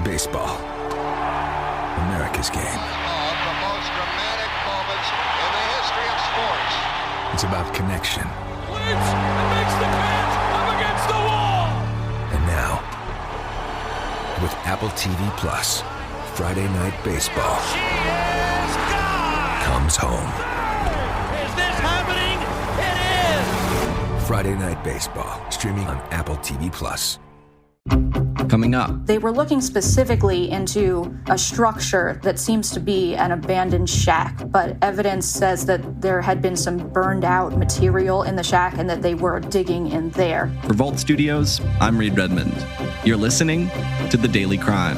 Baseball. America's game. Of the most dramatic moments in the history of sports. It's about connection. Leaps and makes the catch up against the wall. And now, with Apple TV Plus, Friday Night Baseball comes home. Is this happening? It is. Friday Night Baseball, streaming on Apple TV Plus. Coming up. They were looking specifically into a structure that seems to be an abandoned shack, but evidence says that there had been some burned out material in the shack and that they were digging in there. For Vault Studios, I'm Reed Redmond. You're listening to The Daily Crime.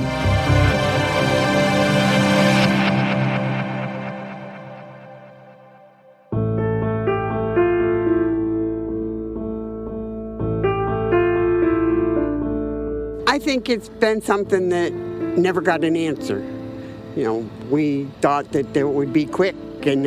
I think it's been something that never got an answer. You know, we thought that it would be quick and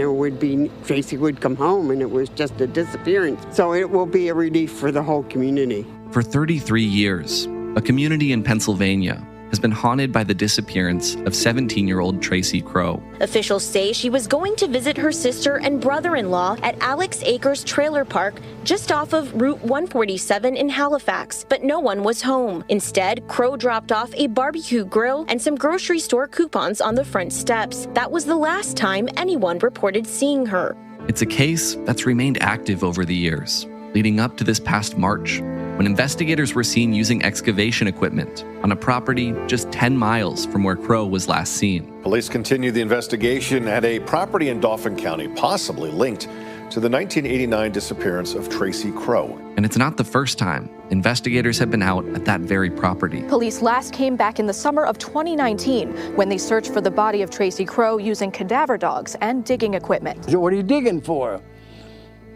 Tracy would come home and it was just a disappearance. So it will be a relief for the whole community. For 33 years, a community in Pennsylvania has been haunted by the disappearance of 17-year-old Tracy Kroh. Officials say she was going to visit her sister and brother-in-law at Alex Acres Trailer Park just off of Route 147 in Halifax, but no one was home. Instead, Kroh dropped off a barbecue grill and some grocery store coupons on the front steps. That was the last time anyone reported seeing her. It's a case that's remained active over the years, leading up to this past March, when investigators were seen using excavation equipment on a property just 10 miles from where Kroh was last seen. Police continue the investigation at a property in Dauphin County, possibly linked to the 1989 disappearance of Tracy Kroh. And it's not the first time investigators have been out at that very property. Police last came back in the summer of 2019 when they searched for the body of Tracy Kroh using cadaver dogs and digging equipment. So what are you digging for?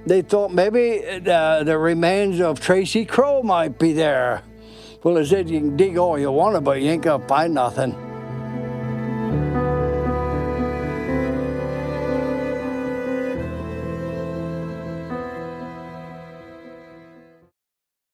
They thought maybe the remains of Tracy Kroh might be there. Well, they said you can dig all you want to, but you ain't gonna find nothing.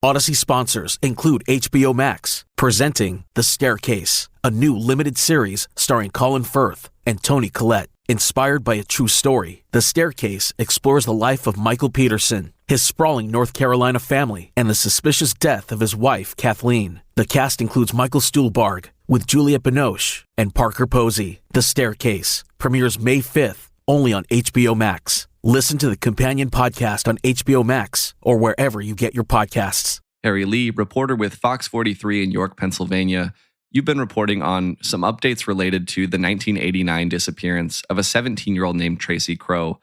Odyssey sponsors include HBO Max, presenting The Staircase, a new limited series starring Colin Firth and Toni Collette. Inspired by a true story, The Staircase explores the life of Michael Peterson, his sprawling North Carolina family, and the suspicious death of his wife, Kathleen. The cast includes Michael Stuhlbarg, with Juliette Binoche and Parker Posey. The Staircase premieres May 5th, only on HBO Max. Listen to the companion podcast on HBO Max or wherever you get your podcasts. Harri Leigh, reporter with Fox 43 in York, Pennsylvania. You've been reporting on some updates related to the 1989 disappearance of a 17-year-old named Tracy Kroh.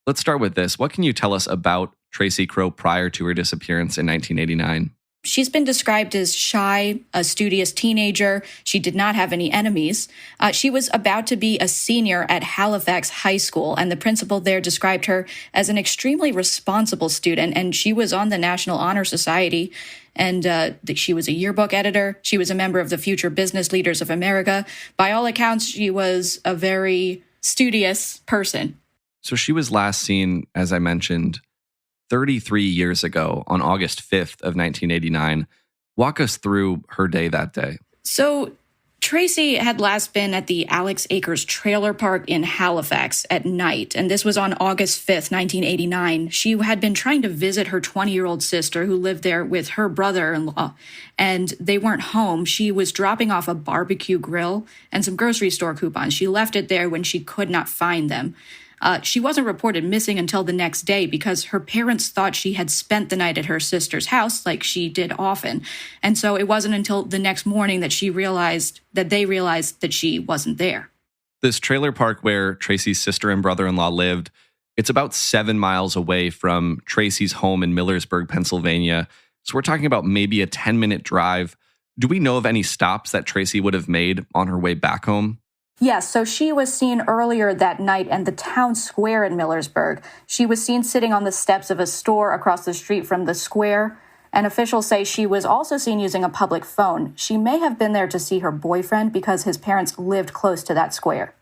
Let's start with this. What can you tell us about Tracy Kroh prior to her disappearance in 1989? She's been described as shy, a studious teenager. She did not have any enemies. She was about to be a senior at Halifax High School, and the principal there described her as an extremely responsible student, and she was on the National Honor Society, and she was a yearbook editor. She was a member of the Future Business Leaders of America. By all accounts, she was a very studious person. So she was last seen, as I mentioned, 33 years ago on August 5th of 1989. Walk us through her day that day. So Tracy had last been at the Alex Acres Trailer Park in Halifax at night, and this was on August 5th, 1989. She had been trying to visit her 20-year-old sister who lived there with her brother-in-law, and they weren't home. She was dropping off a barbecue grill and some grocery store coupons. She left it there when she could not find them. She wasn't reported missing until the next day because her parents thought she had spent the night at her sister's house like she did often. And so it wasn't until the next morning that they realized that she wasn't there. This trailer park where Tracy's sister and brother-in-law lived, it's about 7 miles away from Tracy's home in Millersburg, Pennsylvania. So we're talking about maybe a 10-minute drive. Do we know of any stops that Tracy would have made on her way back home? Yes, so she was seen earlier that night in the town square in Millersburg. She was seen sitting on the steps of a store across the street from the square, and officials say she was also seen using a public phone. She may have been there to see her boyfriend because his parents lived close to that square.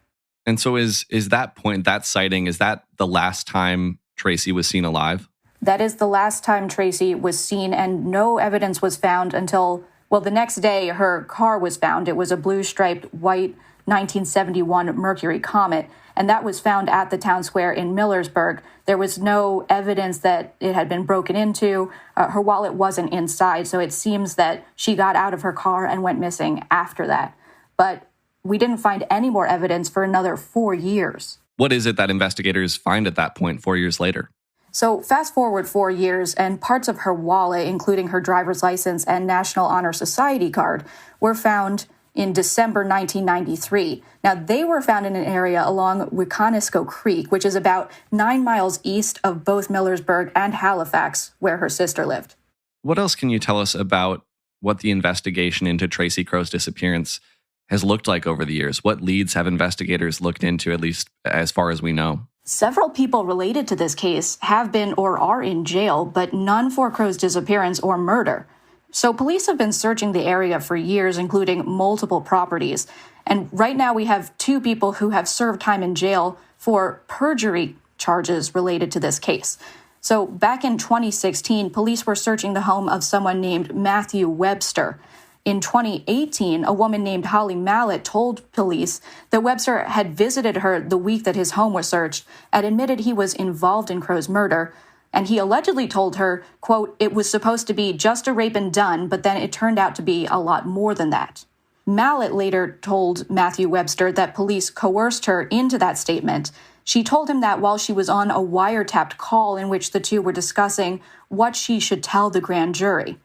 And so is that point, that sighting, is that the last time Tracy was seen alive? That is the last time Tracy was seen, and no evidence was found until Well, the next day, her car was found. It was a blue-striped white 1971 Mercury Comet, and that was found at the town square in Millersburg. There was no evidence that it had been broken into. Her wallet wasn't inside, so it seems that she got out of her car and went missing after that. But we didn't find any more evidence for another 4 years. What is it that investigators find at that point 4 years later? So fast forward 4 years, and parts of her wallet, including her driver's license and National Honor Society card, were found in December 1993. Now, they were found in an area along Wiconisco Creek, which is about 9 miles east of both Millersburg and Halifax, where her sister lived. What else can you tell us about what the investigation into Tracy Kroh's disappearance has looked like over the years? What leads have investigators looked into, at least as far as we know? Several people related to this case have been or are in jail, but none for Kroh's disappearance or murder. So police have been searching the area for years, including multiple properties. And right now we have 2 people who have served time in jail for perjury charges related to this case. So back in 2016, police were searching the home of someone named Matthew Webster. In 2018, a woman named Harri Leigh told police that Webster had visited her the week that his home was searched and admitted he was involved in Kroh's murder. And he allegedly told her, quote, it was supposed to be just a rape and done, but then it turned out to be a lot more than that. Mallett later told Matthew Webster that police coerced her into that statement. She told him that while she was on a wiretapped call in which the 2 were discussing what she should tell the grand jury.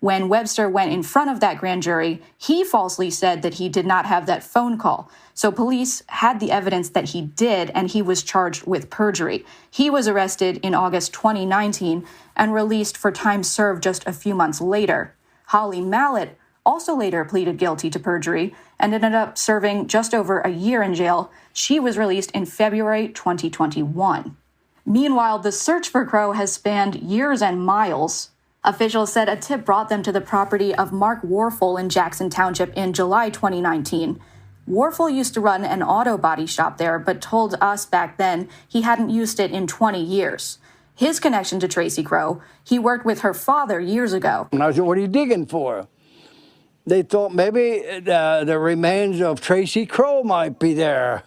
When Webster went in front of that grand jury, he falsely said that he did not have that phone call. So police had the evidence that he did, and he was charged with perjury. He was arrested in August 2019 and released for time served just a few months later. Harri Leigh also later pleaded guilty to perjury and ended up serving just over a year in jail. She was released in February 2021. Meanwhile, the search for Kroh has spanned years and miles. Officials said a tip brought them to the property of Mark Warfel in Jackson Township in July 2019. Warfel used to run an auto body shop there, but told us back then he hadn't used it in 20 years. His connection to Tracy Kroh, he worked with her father years ago. And I said, what are you digging for? They thought maybe the remains of Tracy Kroh might be there.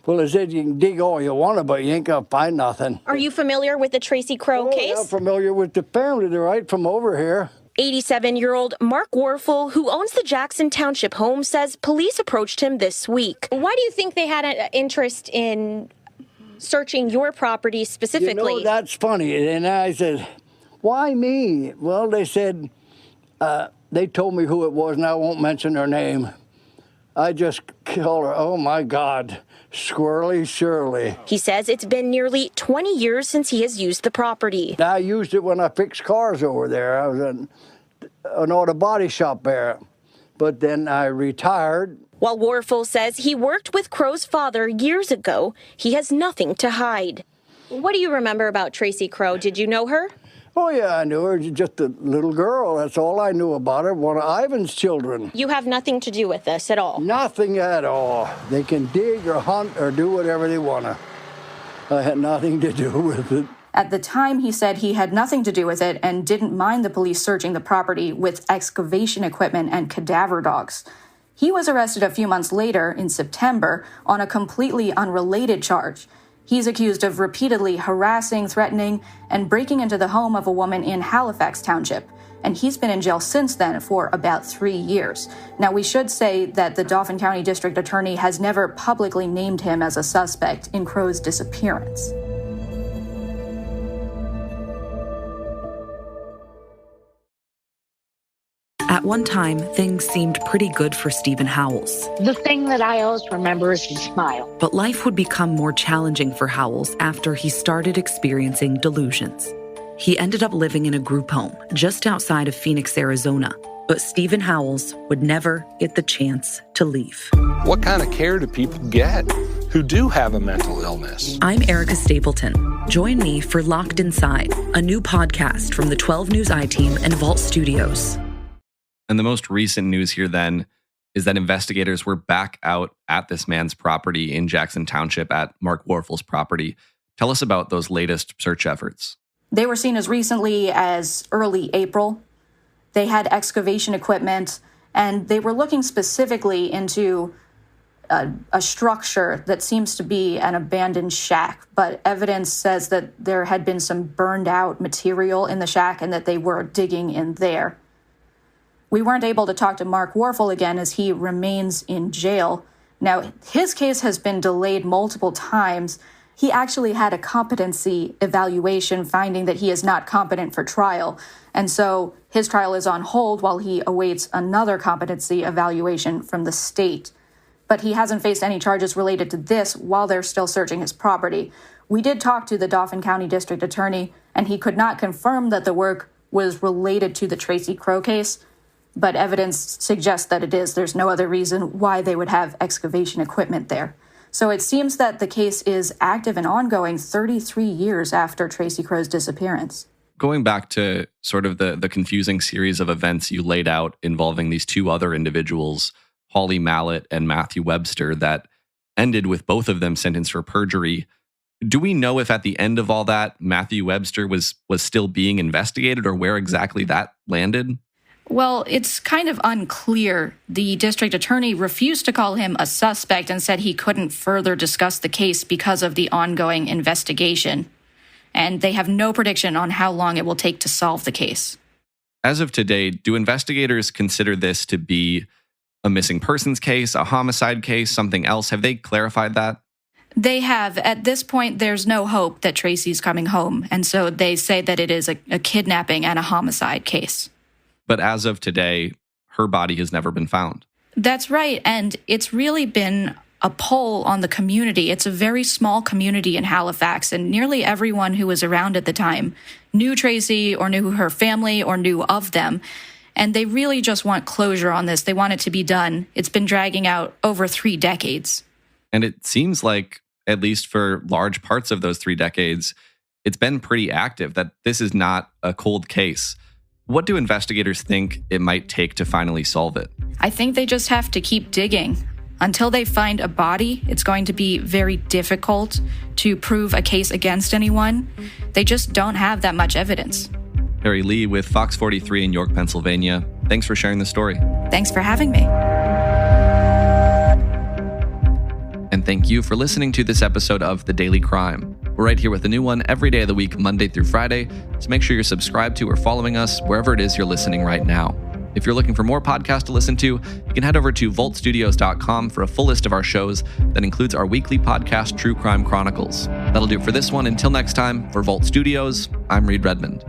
Well, I said, you can dig all you want, but you ain't going to find nothing. Are you familiar with the Tracy Kroh case? I'm familiar with the family. They're right from over here. 87-year-old Mark Warfel, who owns the Jackson Township home, says police approached him this week. Why do you think they had an interest in searching your property specifically? You know, that's funny. And I said, why me? Well, they said, they told me who it was, and I won't mention her name. I just call her, oh, my God, Squirrely Shirley. He says it's been nearly 20 years since he has used the property. I used it when I fixed cars over there. I was in an auto body shop there. But then I retired. While Warfel says he worked with Kroh's father years ago, he has nothing to hide. What do you remember about Tracy Kroh? Did you know her? Oh, yeah, I knew her. Just a little girl. That's all I knew about her. One of Ivan's children. You have nothing to do with this at all? Nothing at all. They can dig or hunt or do whatever they want to. I had nothing to do with it. At the time, he said he had nothing to do with it and didn't mind the police searching the property with excavation equipment and cadaver dogs. He was arrested a few months later, in September, on a completely unrelated charge. He's accused of repeatedly harassing, threatening, and breaking into the home of a woman in Halifax Township. And he's been in jail since then for about 3 years. Now, we should say that the Dauphin County District Attorney has never publicly named him as a suspect in Kroh's disappearance. At one time, things seemed pretty good for Stephen Howells. The thing that I always remember is his smile. But life would become more challenging for Howells after he started experiencing delusions. He ended up living in a group home just outside of Phoenix, Arizona. But Stephen Howells would never get the chance to leave. What kind of care do people get who do have a mental illness? I'm Erica Stapleton. Join me for Locked Inside, a new podcast from the 12 News I-Team and Vault Studios. And the most recent news here then is that investigators were back out at this man's property in Jackson Township at Mark Warfel's property. Tell us about those latest search efforts. They were seen as recently as early April. They had excavation equipment, and they were looking specifically into a structure that seems to be an abandoned shack, but evidence says that there had been some burned out material in the shack and that they were digging in there. We weren't able to talk to Mark Warfel again as he remains in jail. Now, his case has been delayed multiple times. He actually had a competency evaluation finding that he is not competent for trial, and so his trial is on hold while he awaits another competency evaluation from the state. But he hasn't faced any charges related to this while they're still searching his property. We did talk to the Dauphin County District Attorney, and he could not confirm that the work was related to the Tracy Kroh case, but evidence suggests that it is. There's no other reason why they would have excavation equipment there. So it seems that the case is active and ongoing 33 years after Tracy Kroh's disappearance. Going back to sort of the confusing series of events you laid out involving these two other individuals, Holly Mallett and Matthew Webster, that ended with both of them sentenced for perjury. Do we know if at the end of all that, Matthew Webster was still being investigated or where exactly that landed? Well, it's kind of unclear. The district attorney refused to call him a suspect and said he couldn't further discuss the case because of the ongoing investigation. And they have no prediction on how long it will take to solve the case. As of today, do investigators consider this to be a missing persons case, a homicide case, something else? Have they clarified that? They have. At this point, there's no hope that Tracy's coming home. And so they say that it is a kidnapping and a homicide case. But as of today, her body has never been found. That's right. And it's really been a poll on the community. It's a very small community in Halifax, and nearly everyone who was around at the time knew Tracy or knew her family or knew of them. And they really just want closure on this. They want it to be done. It's been dragging out over 3 decades. And it seems like, at least for large parts of those 3 decades, it's been pretty active, that this is not a cold case. What do investigators think it might take to finally solve it? I think they just have to keep digging. Until they find a body, it's going to be very difficult to prove a case against anyone. They just don't have that much evidence. Harri Leigh with Fox 43 in York, Pennsylvania. Thanks for sharing the story. Thanks for having me. And thank you for listening to this episode of The Daily Crime. We're right here with a new one every day of the week, Monday through Friday. So make sure you're subscribed to or following us wherever it is you're listening right now. If you're looking for more podcasts to listen to, you can head over to voltstudios.com for a full list of our shows that includes our weekly podcast, True Crime Chronicles. That'll do it for this one. Until next time, for Volt Studios, I'm Reed Redmond.